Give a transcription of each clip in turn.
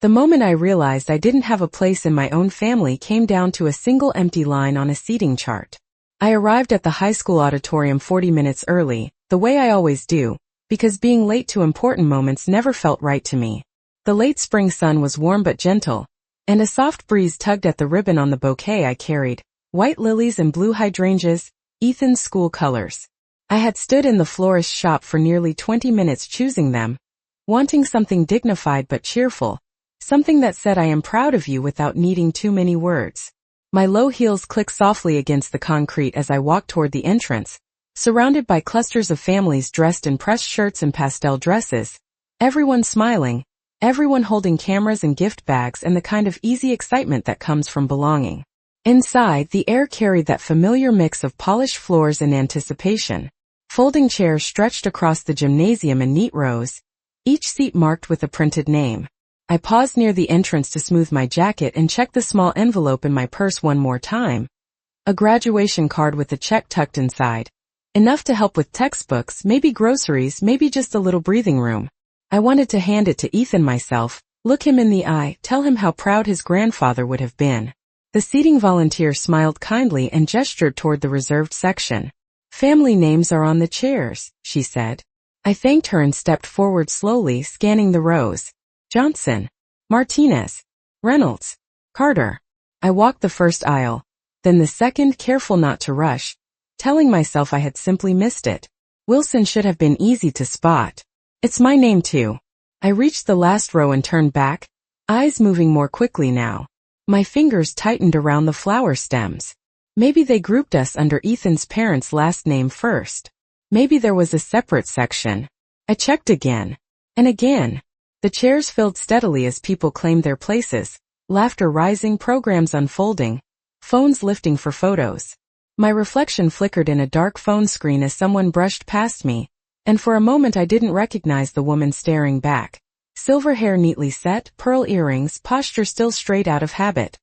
The moment I realized I didn't have a place in my own family came down to a single empty line on a seating chart. I arrived at the high school auditorium 40 minutes early, the way I always do, because being late to important moments never felt right to me. The late spring sun was warm but gentle, and a soft breeze tugged at the ribbon on the bouquet I carried, white lilies and blue hydrangeas, Ethan's school colors. I had stood in the florist's shop for nearly 20 minutes choosing them, wanting something dignified but cheerful, something that said I am proud of you without needing too many words. My low heels clicked softly against the concrete as I walked toward the entrance, surrounded by clusters of families dressed in pressed shirts and pastel dresses, everyone smiling, everyone holding cameras and gift bags and the kind of easy excitement that comes from belonging. Inside, the air carried that familiar mix of polished floors and anticipation. Folding chairs stretched across the gymnasium in neat rows, each seat marked with a printed name. I paused near the entrance to smooth my jacket and check the small envelope in my purse one more time. A graduation card with a check tucked inside. Enough to help with textbooks, maybe groceries, maybe just a little breathing room. I wanted to hand it to Ethan myself, look him in the eye, tell him how proud his grandfather would have been. The seating volunteer smiled kindly and gestured toward the reserved section. "Family names are on the chairs," she said. I thanked her and stepped forward slowly, scanning the rows. Johnson, Martinez, Reynolds, Carter. I walked the first aisle, then the second, careful not to rush, telling myself I had simply missed it. Wilson should have been easy to spot. It's my name too. I reached the last row and turned back, eyes moving more quickly now. My fingers tightened around the flower stems. Maybe they grouped us under Ethan's parents' last name first. Maybe there was a separate section. I checked again. And again. The chairs filled steadily as people claimed their places, laughter rising, programs unfolding, phones lifting for photos. My reflection flickered in a dark phone screen as someone brushed past me, and for a moment I didn't recognize the woman staring back. Silver hair neatly set, pearl earrings, posture still straight out of habit.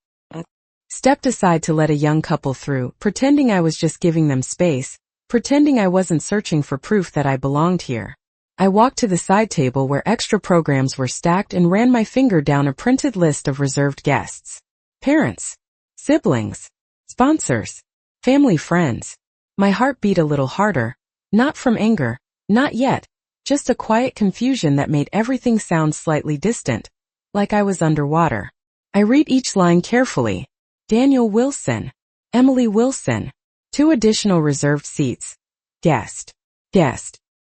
Stepped aside to let a young couple through, pretending I was just giving them space, pretending I wasn't searching for proof that I belonged here. I walked to the side table where extra programs were stacked and ran my finger down a printed list of reserved guests. Parents, siblings, sponsors, family friends. My heart beat a little harder, not from anger, not yet, just a quiet confusion that made everything sound slightly distant, like I was underwater. I read each line carefully. Daniel Wilson, Emily Wilson, 2 additional reserved seats. Guest.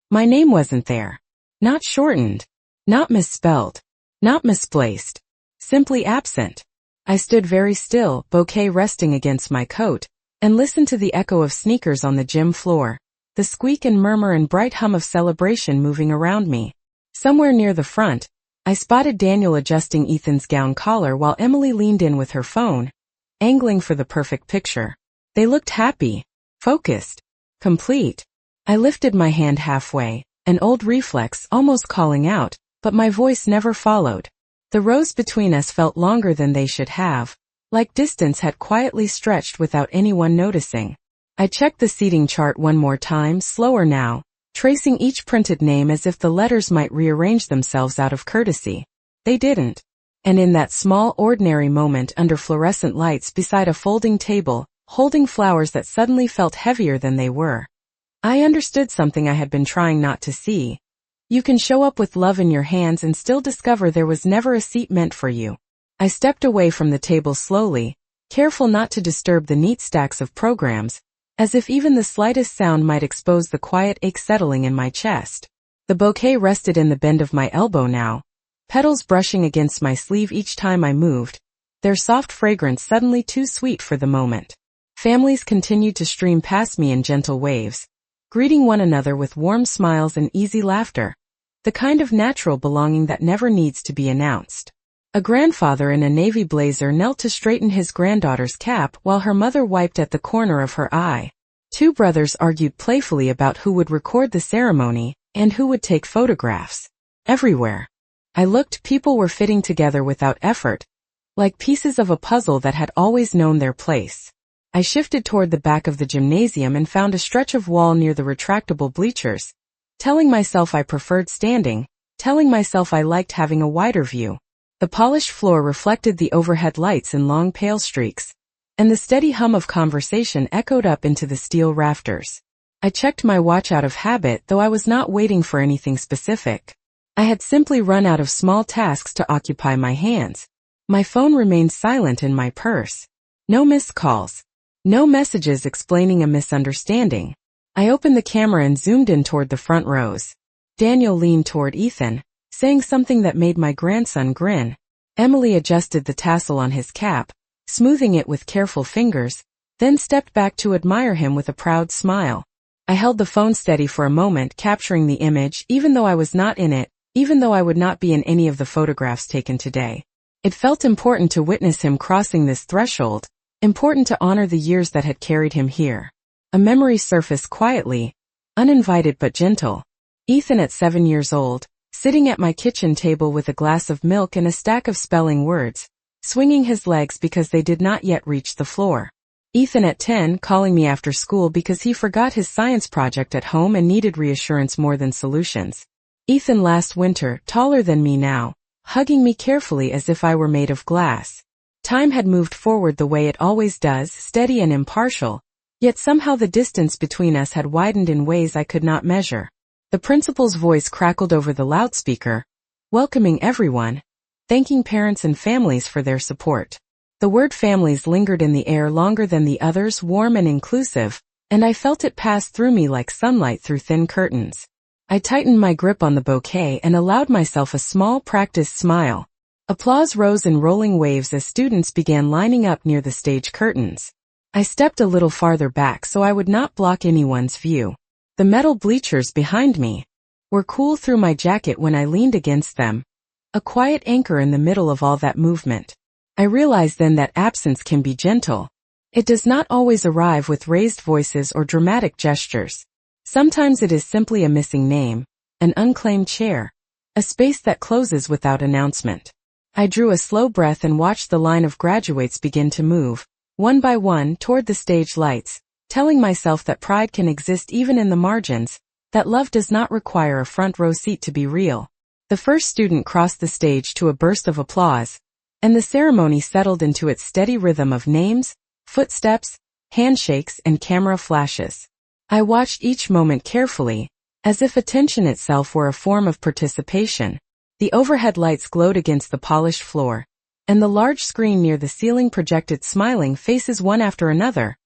My name wasn't there. Not shortened. Not misspelled. Not misplaced. Simply absent. I stood very still, bouquet resting against my coat, and listened to the echo of sneakers on the gym floor, the squeak and murmur and bright hum of celebration moving around me. Somewhere near the front, I spotted Daniel adjusting Ethan's gown collar while Emily leaned in with her phone, angling for the perfect picture. They looked happy, focused, complete. I lifted my hand halfway, an old reflex, almost calling out, but my voice never followed. The rows between us felt longer than they should have, like distance had quietly stretched without anyone noticing. I checked the seating chart one more time, slower now, tracing each printed name as if the letters might rearrange themselves out of courtesy. They didn't. And in that small, ordinary moment under fluorescent lights beside a folding table, holding flowers that suddenly felt heavier than they were, I understood something I had been trying not to see. You can show up with love in your hands and still discover there was never a seat meant for you. I stepped away from the table slowly, careful not to disturb the neat stacks of programs, as if even the slightest sound might expose the quiet ache settling in my chest. The bouquet rested in the bend of my elbow now, petals brushing against my sleeve each time I moved, their soft fragrance suddenly too sweet for the moment. Families continued to stream past me in gentle waves, greeting one another with warm smiles and easy laughter, the kind of natural belonging that never needs to be announced. A grandfather in a navy blazer knelt to straighten his granddaughter's cap while her mother wiped at the corner of her eye. 2 brothers argued playfully about who would record the ceremony and who would take photographs. Everywhere I looked, people were fitting together without effort, like pieces of a puzzle that had always known their place. I shifted toward the back of the gymnasium and found a stretch of wall near the retractable bleachers, telling myself I preferred standing, telling myself I liked having a wider view. The polished floor reflected the overhead lights in long pale streaks, and the steady hum of conversation echoed up into the steel rafters. I checked my watch out of habit, though I was not waiting for anything specific. I had simply run out of small tasks to occupy my hands. My phone remained silent in my purse. No missed calls. No messages explaining a misunderstanding. I opened the camera and zoomed in toward the front rows. Daniel leaned toward Ethan, saying something that made my grandson grin. Emily adjusted the tassel on his cap, smoothing it with careful fingers, then stepped back to admire him with a proud smile. I held the phone steady for a moment, capturing the image, even though I was not in it, even though I would not be in any of the photographs taken today. It felt important to witness him crossing this threshold, important to honor the years that had carried him here. A memory surfaced quietly, uninvited but gentle. Ethan at 7 years old, sitting at my kitchen table with a glass of milk and a stack of spelling words, swinging his legs because they did not yet reach the floor. Ethan at 10, calling me after school because he forgot his science project at home and needed reassurance more than solutions. Ethan last winter, taller than me now, hugging me carefully as if I were made of glass. Time had moved forward the way it always does, steady and impartial, yet somehow the distance between us had widened in ways I could not measure. The principal's voice crackled over the loudspeaker, welcoming everyone, thanking parents and families for their support. The word families lingered in the air longer than the others, warm and inclusive, and I felt it pass through me like sunlight through thin curtains. I tightened my grip on the bouquet and allowed myself a small, practiced smile. Applause rose in rolling waves as students began lining up near the stage curtains. I stepped a little farther back so I would not block anyone's view. The metal bleachers behind me were cool through my jacket when I leaned against them, a quiet anchor in the middle of all that movement. I realized then that absence can be gentle. It does not always arrive with raised voices or dramatic gestures. Sometimes it is simply a missing name, an unclaimed chair, a space that closes without announcement. I drew a slow breath and watched the line of graduates begin to move, one by one, toward the stage lights, telling myself that pride can exist even in the margins, that love does not require a front row seat to be real. The first student crossed the stage to a burst of applause, and the ceremony settled into its steady rhythm of names, footsteps, handshakes, and camera flashes. I watched each moment carefully, as if attention itself were a form of participation. The overhead lights glowed against the polished floor, and the large screen near the ceiling projected smiling faces one after another,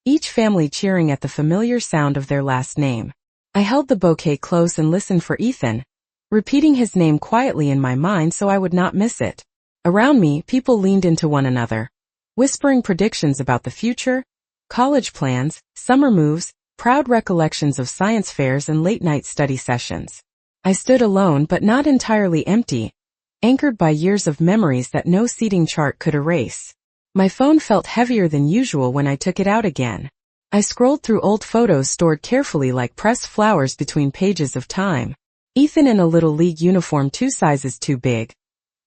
each family cheering at the familiar sound of their last name. I held the bouquet close and listened for Ethan, repeating his name quietly in my mind so I would not miss it. Around me, people leaned into one another, whispering predictions about the future, college plans, summer moves, proud recollections of science fairs and late-night study sessions. I stood alone but not entirely empty, anchored by years of memories that no seating chart could erase. My phone felt heavier than usual when I took it out again. I scrolled through old photos stored carefully like pressed flowers between pages of time. Ethan in a Little League uniform 2 sizes too big,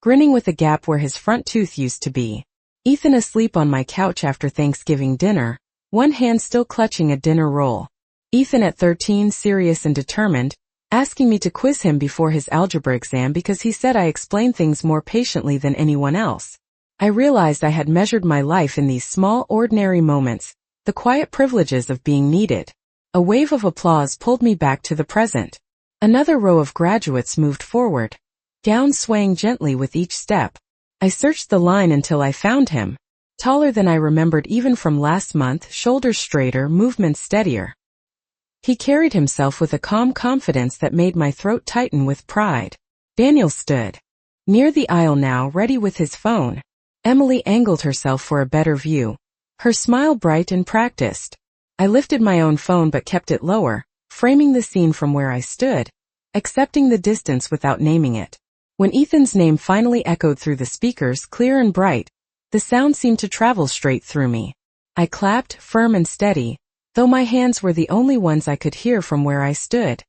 grinning with a gap where his front tooth used to be. Ethan asleep on my couch after Thanksgiving dinner, one hand still clutching a dinner roll. Ethan at 13, serious and determined, asking me to quiz him before his algebra exam because he said I explained things more patiently than anyone else. I realized I had measured my life in these small, ordinary moments, the quiet privileges of being needed. A wave of applause pulled me back to the present. Another row of graduates moved forward, gowns swaying gently with each step. I searched the line until I found him. Taller than I remembered even from last month, shoulders straighter, movements steadier. He carried himself with a calm confidence that made my throat tighten with pride. Daniel stood near the aisle now, ready with his phone. Emily angled herself for a better view, her smile bright and practiced. I lifted my own phone but kept it lower, framing the scene from where I stood, accepting the distance without naming it. When Ethan's name finally echoed through the speakers, clear and bright, the sound seemed to travel straight through me. I clapped, firm and steady, though my hands were the only ones I could hear from where I stood.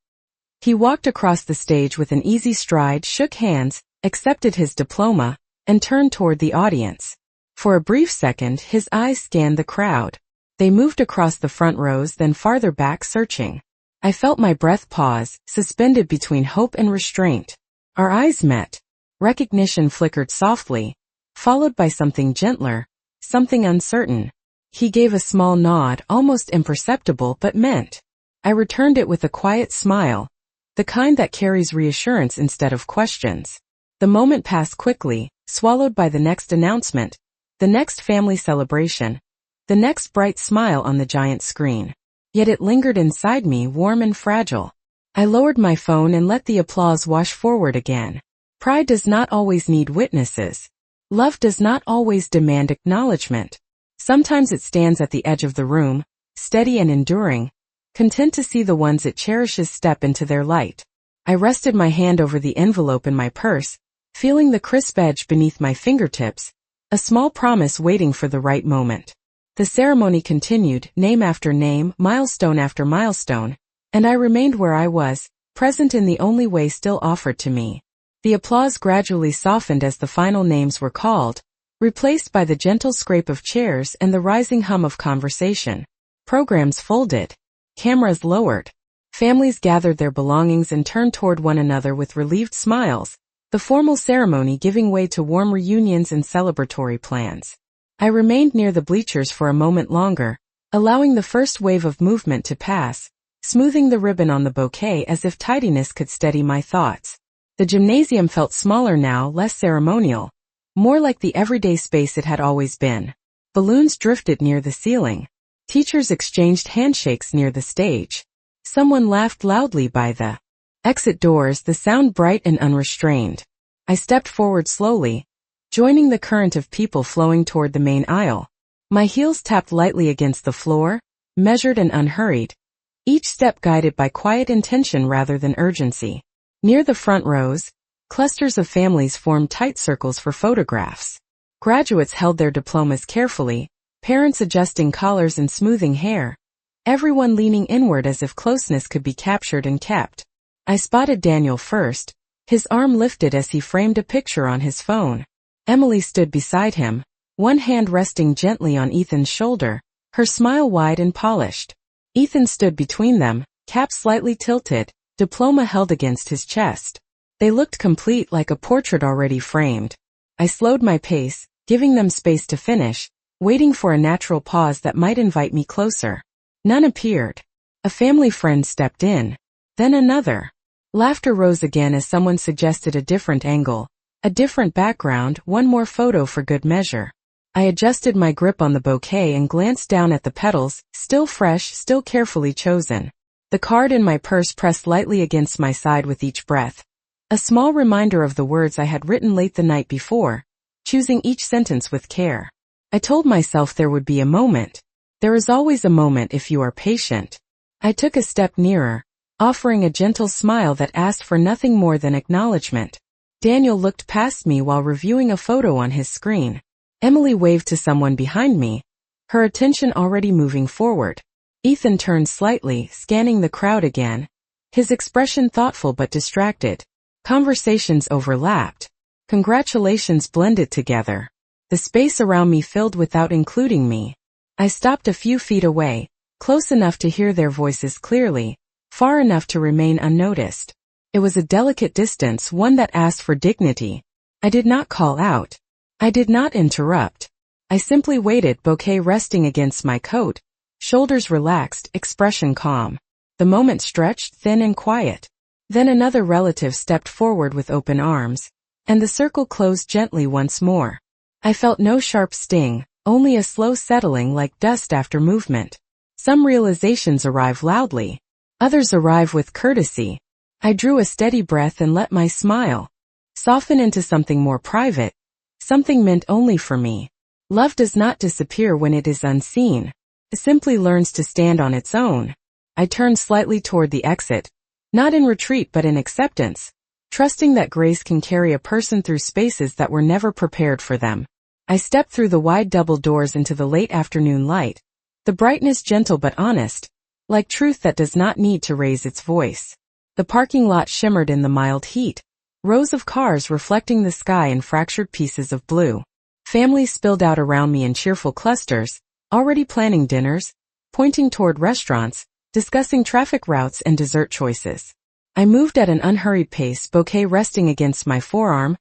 He walked across the stage with an easy stride, shook hands, accepted his diploma, and turned toward the audience. For a brief second, his eyes scanned the crowd. They moved across the front rows, then farther back, searching. I felt my breath pause, suspended between hope and restraint. Our eyes met. Recognition flickered softly, followed by something gentler, something uncertain. He gave a small nod, almost imperceptible but meant. I returned it with a quiet smile, the kind that carries reassurance instead of questions. The moment passed quickly, swallowed by the next announcement, the next family celebration, the next bright smile on the giant screen. Yet it lingered inside me, warm and fragile. I lowered my phone and let the applause wash forward again. Pride does not always need witnesses. Love does not always demand acknowledgement. Sometimes it stands at the edge of the room, steady and enduring, content to see the ones it cherishes step into their light. I rested my hand over the envelope in my purse, feeling the crisp edge beneath my fingertips, a small promise waiting for the right moment. The ceremony continued, name after name, milestone after milestone, and I remained where I was, present in the only way still offered to me. The applause gradually softened as the final names were called, replaced by the gentle scrape of chairs and the rising hum of conversation. Programs folded. Cameras lowered. Families gathered their belongings and turned toward one another with relieved smiles, the formal ceremony giving way to warm reunions and celebratory plans. I remained near the bleachers for a moment longer, allowing the first wave of movement to pass, smoothing the ribbon on the bouquet as if tidiness could steady my thoughts. The gymnasium felt smaller now, less ceremonial, more like the everyday space it had always been. Balloons drifted near the ceiling. Teachers exchanged handshakes near the stage. Someone laughed loudly by the exit doors, the sound bright and unrestrained. I stepped forward slowly, joining the current of people flowing toward the main aisle. My heels tapped lightly against the floor, measured and unhurried, each step guided by quiet intention rather than urgency. Near the front rows, clusters of families formed tight circles for photographs. Graduates held their diplomas carefully, parents adjusting collars and smoothing hair, everyone leaning inward as if closeness could be captured and kept. I spotted Daniel first, his arm lifted as he framed a picture on his phone. Emily stood beside him, one hand resting gently on Ethan's shoulder, her smile wide and polished. Ethan stood between them, cap slightly tilted, diploma held against his chest. They looked complete, like a portrait already framed. I slowed my pace, giving them space to finish, waiting for a natural pause that might invite me closer. None appeared. A family friend stepped in. Then another. Laughter rose again as someone suggested a different angle, a different background, one more photo for good measure. I adjusted my grip on the bouquet and glanced down at the petals, still fresh, still carefully chosen. The card in my purse pressed lightly against my side with each breath. A small reminder of the words I had written late the night before, choosing each sentence with care. I told myself there would be a moment. There is always a moment if you are patient. I took a step nearer, offering a gentle smile that asked for nothing more than acknowledgement. Daniel looked past me while reviewing a photo on his screen. Emily waved to someone behind me, her attention already moving forward. Ethan turned slightly, scanning the crowd again, his expression thoughtful but distracted. Conversations overlapped. Congratulations blended together. The space around me filled without including me. I stopped a few feet away, close enough to hear their voices clearly, far enough to remain unnoticed. It was a delicate distance, one that asked for dignity. I did not call out. I did not interrupt. I simply waited, bouquet resting against my coat, shoulders relaxed, expression calm. The moment stretched, thin and quiet. Then another relative stepped forward with open arms, and the circle closed gently once more. I felt no sharp sting, only a slow settling like dust after movement. Some realizations arrive loudly. Others arrive with courtesy. I drew a steady breath and let my smile soften into something more private, something meant only for me. Love does not disappear when it is unseen. It simply learns to stand on its own. I turned slightly toward the exit, not in retreat but in acceptance, trusting that grace can carry a person through spaces that were never prepared for them. I stepped through the wide double doors into the late afternoon light, the brightness gentle but honest, like truth that does not need to raise its voice. The parking lot shimmered in the mild heat, rows of cars reflecting the sky in fractured pieces of blue. Families spilled out around me in cheerful clusters, already planning dinners, pointing toward restaurants, discussing traffic routes and dessert choices. I moved at an unhurried pace, bouquet resting against my forearm,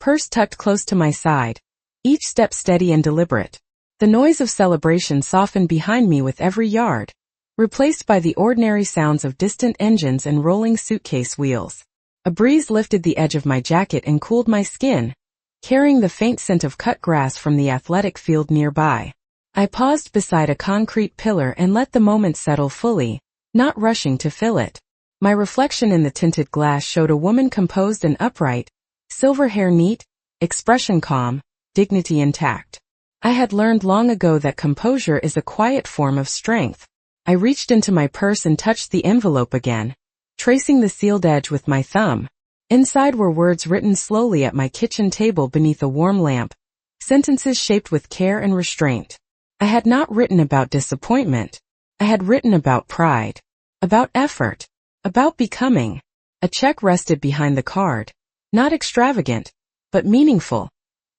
purse tucked close to my side, each step steady and deliberate. The noise of celebration softened behind me with every yard, replaced by the ordinary sounds of distant engines and rolling suitcase wheels. A breeze lifted the edge of my jacket and cooled my skin, carrying the faint scent of cut grass from the athletic field nearby. I paused beside a concrete pillar and let the moment settle fully, not rushing to fill it. My reflection in the tinted glass showed a woman composed and upright, silver hair neat, expression calm, dignity intact. I had learned long ago that composure is a quiet form of strength. I reached into my purse and touched the envelope again, tracing the sealed edge with my thumb. Inside were words written slowly at my kitchen table beneath a warm lamp, sentences shaped with care and restraint. I had not written about disappointment. I had written about pride, about effort, about becoming. A check rested behind the card, not extravagant, but meaningful.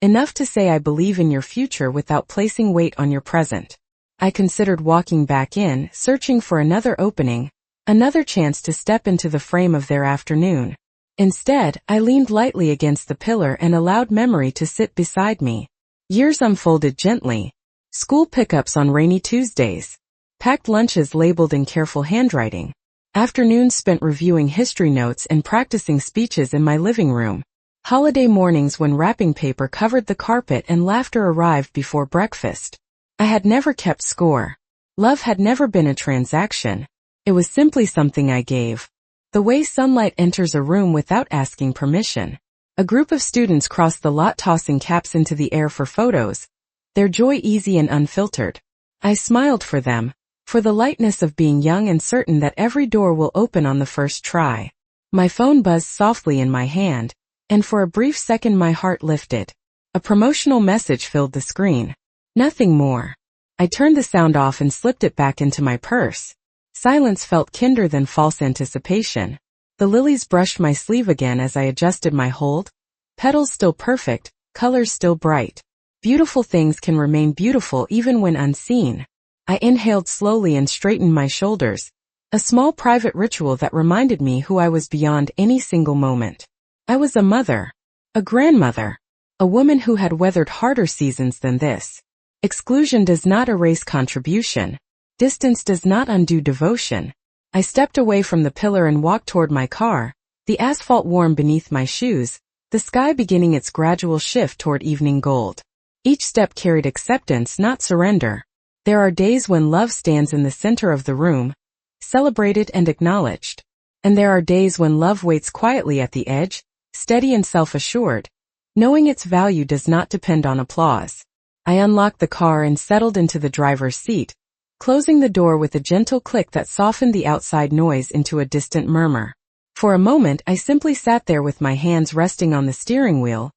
Enough to say I believe in your future without placing weight on your present. I considered walking back in, searching for another opening, another chance to step into the frame of their afternoon. Instead, I leaned lightly against the pillar and allowed memory to sit beside me. Years unfolded gently. School pickups on rainy Tuesdays. Packed lunches labeled in careful handwriting. Afternoons spent reviewing history notes and practicing speeches in my living room. Holiday mornings when wrapping paper covered the carpet and laughter arrived before breakfast. I had never kept score. Love had never been a transaction. It was simply something I gave. The way sunlight enters a room without asking permission. A group of students crossed the lot tossing caps into the air for photos, their joy easy and unfiltered. I smiled for them, for the lightness of being young and certain that every door will open on the first try. My phone buzzed softly in my hand, and for a brief second my heart lifted. A promotional message filled the screen. Nothing more. I turned the sound off and slipped it back into my purse. Silence felt kinder than false anticipation. The lilies brushed my sleeve again as I adjusted my hold. Petals still perfect, colors still bright. Beautiful things can remain beautiful even when unseen. I inhaled slowly and straightened my shoulders, a small private ritual that reminded me who I was beyond any single moment. I was a mother, a grandmother, a woman who had weathered harder seasons than this. Exclusion does not erase contribution. Distance does not undo devotion. I stepped away from the pillar and walked toward my car, the asphalt warm beneath my shoes, the sky beginning its gradual shift toward evening gold. Each step carried acceptance, not surrender. There are days when love stands in the center of the room, celebrated and acknowledged. And there are days when love waits quietly at the edge, steady and self-assured, knowing its value does not depend on applause. I unlocked the car and settled into the driver's seat, closing the door with a gentle click that softened the outside noise into a distant murmur. For a moment I simply sat there with my hands resting on the steering wheel,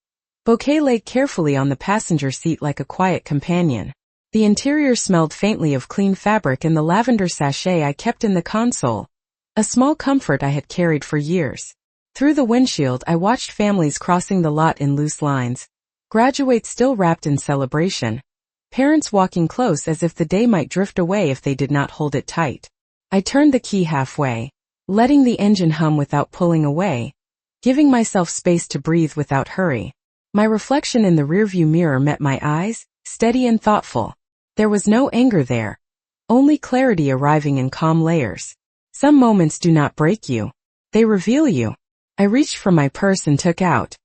bouquet laid carefully on the passenger seat like a quiet companion. The interior smelled faintly of clean fabric and the lavender sachet I kept in the console, a small comfort I had carried for years. Through the windshield I watched families crossing the lot in loose lines, graduates still wrapped in celebration, parents walking close as if the day might drift away if they did not hold it tight. I turned the key halfway, letting the engine hum without pulling away, giving myself space to breathe without hurry. My reflection in the rearview mirror met my eyes, steady and thoughtful. There was no anger there, only clarity arriving in calm layers. Some moments do not break you. They reveal you. I reached for my purse and took out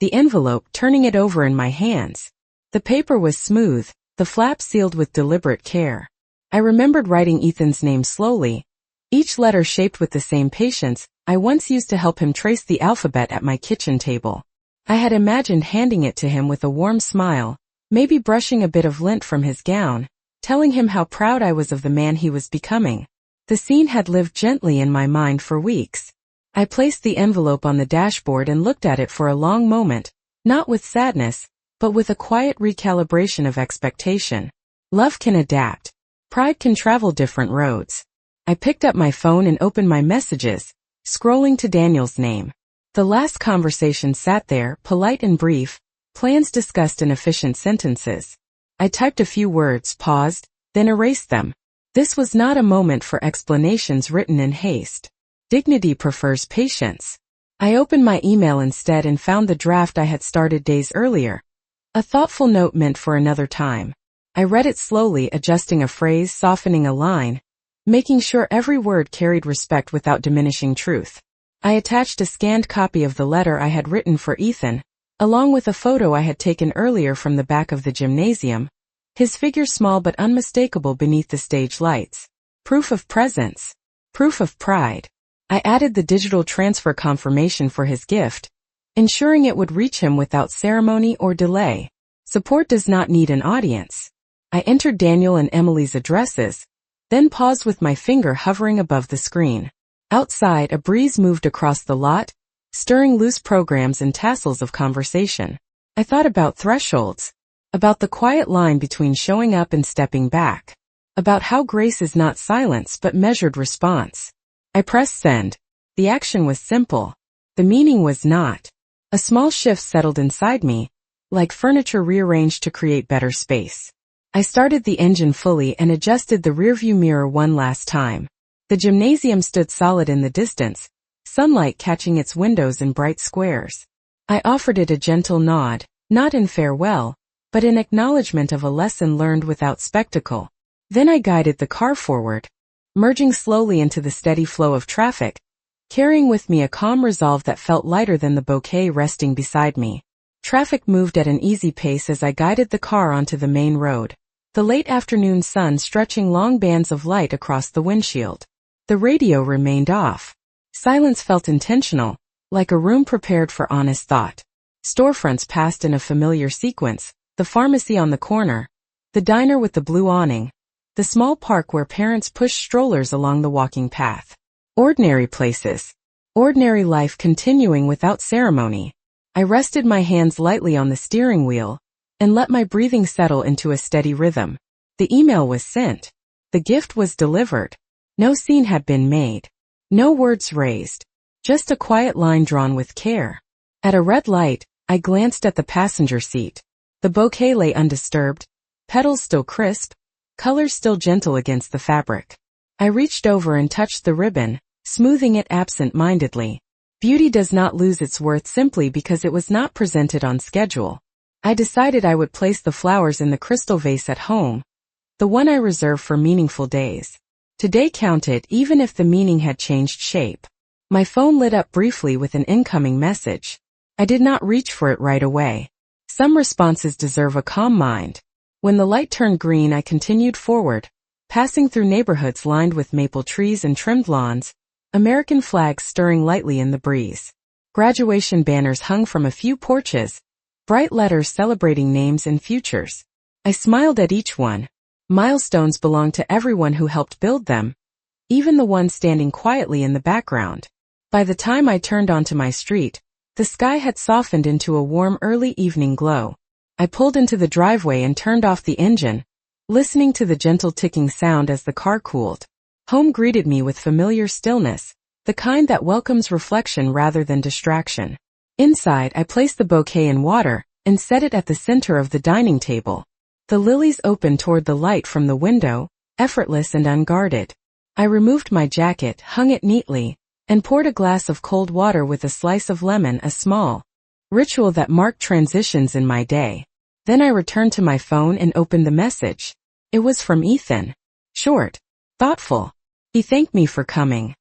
the envelope, turning it over in my hands. The paper was smooth, the flap sealed with deliberate care. I remembered writing Ethan's name slowly, each letter shaped with the same patience I once used to help him trace the alphabet at my kitchen table. I had imagined handing it to him with a warm smile, maybe brushing a bit of lint from his gown, telling him how proud I was of the man he was becoming. The scene had lived gently in my mind for weeks. I placed the envelope on the dashboard and looked at it for a long moment, not with sadness, but with a quiet recalibration of expectation. Love can adapt. Pride can travel different roads. I picked up my phone and opened my messages, scrolling to Daniel's name. The last conversation sat there, polite and brief, plans discussed in efficient sentences. I typed a few words, paused, then erased them. This was not a moment for explanations written in haste. Dignity prefers patience. I opened my email instead and found the draft I had started days earlier. A thoughtful note meant for another time. I read it slowly, adjusting a phrase, softening a line, making sure every word carried respect without diminishing truth. I attached a scanned copy of the letter I had written for Ethan, along with a photo I had taken earlier from the back of the gymnasium, his figure small but unmistakable beneath the stage lights. Proof of presence. Proof of pride. I added the digital transfer confirmation for his gift, ensuring it would reach him without ceremony or delay. Support does not need an audience. I entered Daniel and Emily's addresses, then paused with my finger hovering above the screen. Outside, a breeze moved across the lot, stirring loose programs and tassels of conversation. I thought about thresholds, about the quiet line between showing up and stepping back, about how grace is not silence but measured response. I pressed send. The action was simple. The meaning was not. A small shift settled inside me, like furniture rearranged to create better space. I started the engine fully and adjusted the rearview mirror one last time. The gymnasium stood solid in the distance, sunlight catching its windows in bright squares. I offered it a gentle nod, not in farewell, but in acknowledgement of a lesson learned without spectacle. Then I guided the car forward, merging slowly into the steady flow of traffic, carrying with me a calm resolve that felt lighter than the bouquet resting beside me. Traffic moved at an easy pace as I guided the car onto the main road, the late afternoon sun stretching long bands of light across the windshield. The radio remained off. Silence felt intentional, like a room prepared for honest thought. Storefronts passed in a familiar sequence, the pharmacy on the corner, the diner with the blue awning, the small park where parents pushed strollers along the walking path. Ordinary places. Ordinary life continuing without ceremony. I rested my hands lightly on the steering wheel and let my breathing settle into a steady rhythm. The email was sent. The gift was delivered. No scene had been made. No words raised. Just a quiet line drawn with care. At a red light, I glanced at the passenger seat. The bouquet lay undisturbed, petals still crisp, colors still gentle against the fabric. I reached over and touched the ribbon, smoothing it absent-mindedly. Beauty does not lose its worth simply because it was not presented on schedule. I decided I would place the flowers in the crystal vase at home, the one I reserved for meaningful days. Today counted even if the meaning had changed shape. My phone lit up briefly with an incoming message. I did not reach for it right away. Some responses deserve a calm mind. When the light turned green, I continued forward, passing through neighborhoods lined with maple trees and trimmed lawns, American flags stirring lightly in the breeze. Graduation banners hung from a few porches, bright letters celebrating names and futures. I smiled at each one. Milestones belong to everyone who helped build them, even the ones standing quietly in the background. By the time I turned onto my street, the sky had softened into a warm early evening glow. I pulled into the driveway and turned off the engine, listening to the gentle ticking sound as the car cooled. Home greeted me with familiar stillness, the kind that welcomes reflection rather than distraction. Inside, I placed the bouquet in water and set it at the center of the dining table. The lilies opened toward the light from the window, effortless and unguarded. I removed my jacket, hung it neatly, and poured a glass of cold water with a slice of lemon, a small ritual that marked transitions in my day. Then I returned to my phone and opened the message. It was from Ethan. Short. Thoughtful. He thanked me for coming.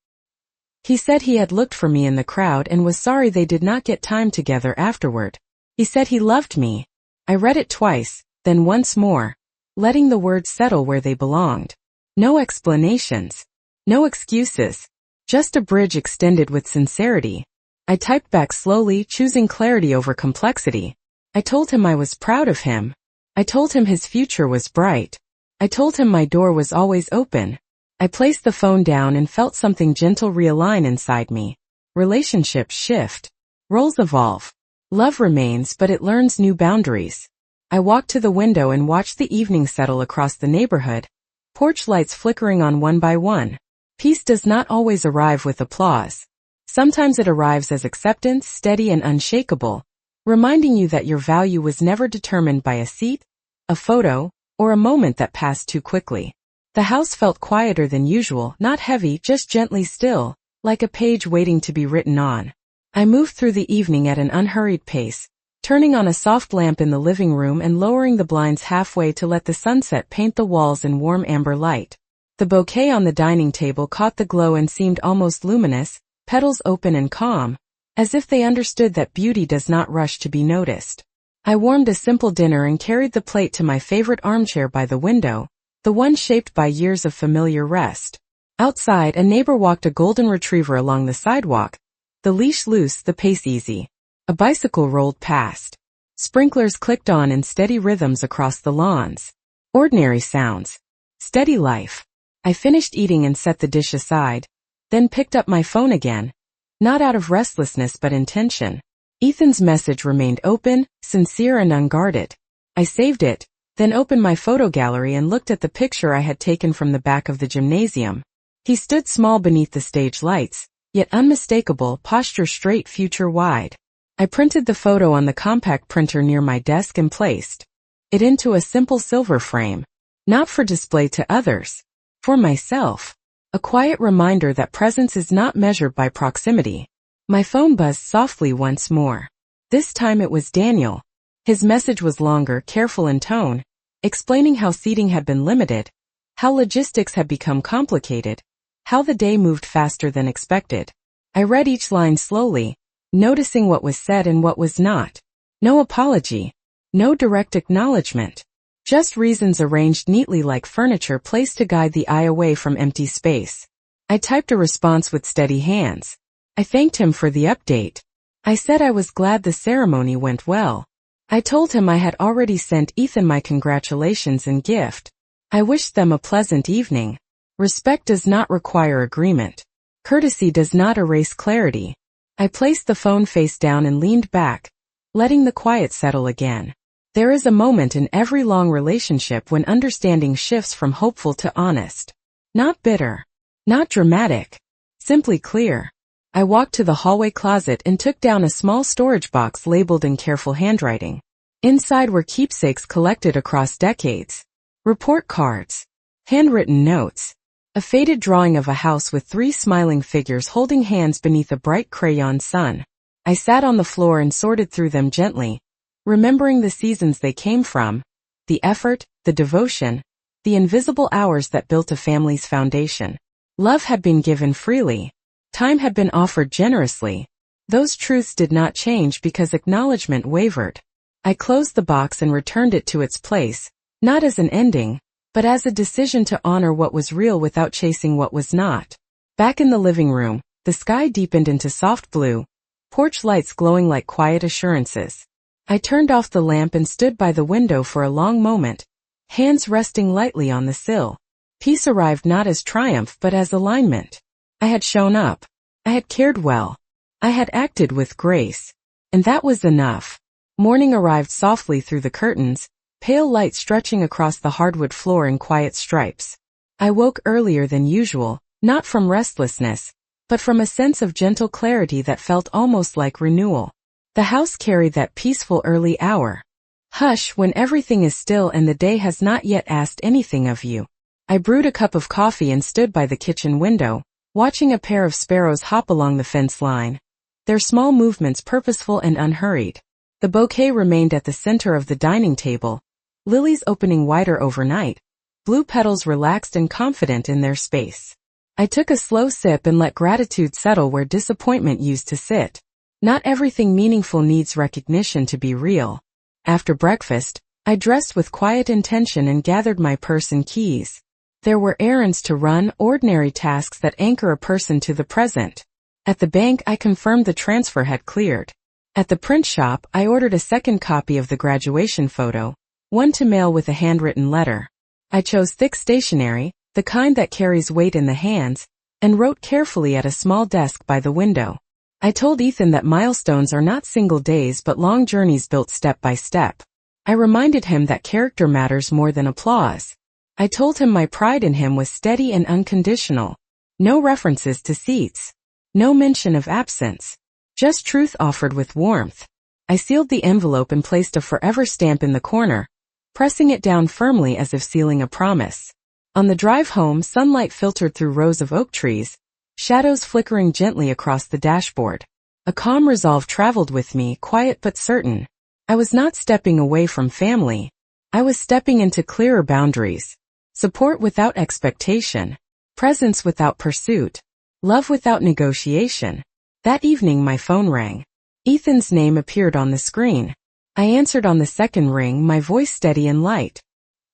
He said he had looked for me in the crowd and was sorry they did not get time together afterward. He said he loved me. I read it twice, then once more, letting the words settle where they belonged. No explanations. No excuses. Just a bridge extended with sincerity. I typed back slowly, choosing clarity over complexity. I told him I was proud of him. I told him his future was bright. I told him my door was always open. I placed the phone down and felt something gentle realign inside me. Relationships shift. Roles evolve. Love remains, but it learns new boundaries. I walked to the window and watched the evening settle across the neighborhood, porch lights flickering on one by one. Peace does not always arrive with applause. Sometimes it arrives as acceptance, steady and unshakable, reminding you that your value was never determined by a seat, a photo, or a moment that passed too quickly. The house felt quieter than usual, not heavy, just gently still, like a page waiting to be written on. I moved through the evening at an unhurried pace, turning on a soft lamp in the living room and lowering the blinds halfway to let the sunset paint the walls in warm amber light. The bouquet on the dining table caught the glow and seemed almost luminous, petals open and calm, as if they understood that beauty does not rush to be noticed. I warmed a simple dinner and carried the plate to my favorite armchair by the window, the one shaped by years of familiar rest. Outside, a neighbor walked a golden retriever along the sidewalk, the leash loose, the pace easy. A bicycle rolled past. Sprinklers clicked on in steady rhythms across the lawns. Ordinary sounds. Steady life. I finished eating and set the dish aside, then picked up my phone again, not out of restlessness but intention. Ethan's message remained open, sincere and unguarded. I saved it, then opened my photo gallery and looked at the picture I had taken from the back of the gymnasium. He stood small beneath the stage lights, yet unmistakable, posture straight, future wide. I printed the photo on the compact printer near my desk and placed it into a simple silver frame. Not for display to others. For myself. A quiet reminder that presence is not measured by proximity. My phone buzzed softly once more. This time it was Daniel. His message was longer, careful in tone, explaining how seating had been limited, how logistics had become complicated, how the day moved faster than expected. I read each line slowly, noticing what was said and what was not. No apology. No direct acknowledgement. Just reasons arranged neatly like furniture placed to guide the eye away from empty space. I typed a response with steady hands. I thanked him for the update. I said I was glad the ceremony went well. I told him I had already sent Ethan my congratulations and gift. I wished them a pleasant evening. Respect does not require agreement. Courtesy does not erase clarity. I placed the phone face down and leaned back, letting the quiet settle again. There is a moment in every long relationship when understanding shifts from hopeful to honest. Not bitter. Not dramatic. Simply clear. I walked to the hallway closet and took down a small storage box labeled in careful handwriting. Inside were keepsakes collected across decades. Report cards. Handwritten notes. A faded drawing of a house with 3 smiling figures holding hands beneath a bright crayon sun. I sat on the floor and sorted through them gently, remembering the seasons they came from, the effort, the devotion, the invisible hours that built a family's foundation. Love had been given freely. Time had been offered generously. Those truths did not change because acknowledgement wavered. I closed the box and returned it to its place, not as an ending, but as a decision to honor what was real without chasing what was not. Back in the living room, the sky deepened into soft blue, porch lights glowing like quiet assurances. I turned off the lamp and stood by the window for a long moment, hands resting lightly on the sill. Peace arrived not as triumph but as alignment. I had shown up. I had cared well. I had acted with grace. And that was enough. Morning arrived softly through the curtains, pale light stretching across the hardwood floor in quiet stripes. I woke earlier than usual, not from restlessness, but from a sense of gentle clarity that felt almost like renewal. The house carried that peaceful early hour. Hush when everything is still and the day has not yet asked anything of you. I brewed a cup of coffee and stood by the kitchen window, watching a pair of sparrows hop along the fence line, their small movements purposeful and unhurried. The bouquet remained at the center of the dining table, lilies opening wider overnight, blue petals relaxed and confident in their space. I took a slow sip and let gratitude settle where disappointment used to sit. Not everything meaningful needs recognition to be real. After breakfast, I dressed with quiet intention and gathered my purse and keys. There were errands to run, ordinary tasks that anchor a person to the present. At the bank, I confirmed the transfer had cleared. At the print shop, I ordered a second copy of the graduation photo, one to mail with a handwritten letter. I chose thick stationery, the kind that carries weight in the hands, and wrote carefully at a small desk by the window. I told Ethan that milestones are not single days but long journeys built step by step. I reminded him that character matters more than applause. I told him my pride in him was steady and unconditional. No references to seats. No mention of absence. Just truth offered with warmth. I sealed the envelope and placed a forever stamp in the corner, pressing it down firmly as if sealing a promise. On the drive home, sunlight filtered through rows of oak trees, shadows flickering gently across the dashboard. A calm resolve traveled with me, quiet but certain. I was not stepping away from family. I was stepping into clearer boundaries. Support without expectation. Presence without pursuit. Love without negotiation. That evening my phone rang. Ethan's name appeared on the screen. I answered on the second ring, my voice steady and light.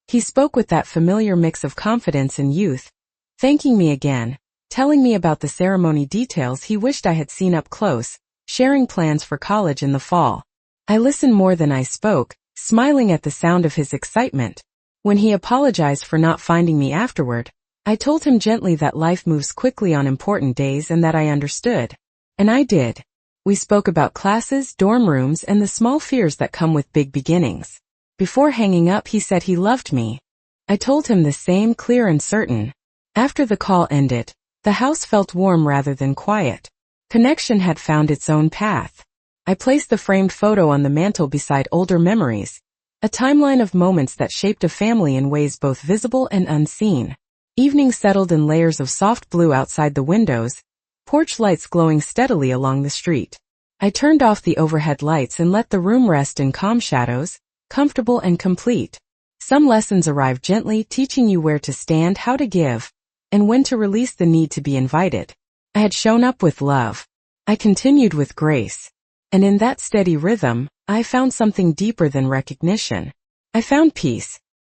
He spoke with that familiar mix of confidence and youth, thanking me again, telling me about the ceremony details he wished I had seen up close, sharing plans for college in the fall. I listened more than I spoke, smiling at the sound of his excitement. When he apologized for not finding me afterward, I told him gently that life moves quickly on important days and that I understood. And I did. We spoke about classes, dorm rooms, and the small fears that come with big beginnings. Before hanging up, he said he loved me. I told him the same, clear and certain. After the call ended, the house felt warm rather than quiet. Connection had found its own path. I placed the framed photo on the mantel beside older memories, a timeline of moments that shaped a family in ways both visible and unseen. Evening settled in layers of soft blue outside the windows, porch lights glowing steadily along the street. I turned off the overhead lights and let the room rest in calm shadows, comfortable and complete. Some lessons arrive gently, teaching you where to stand, how to give, and when to release the need to be invited. I had shown up with love. I continued with grace. And in that steady rhythm, I found something deeper than recognition. I found peace.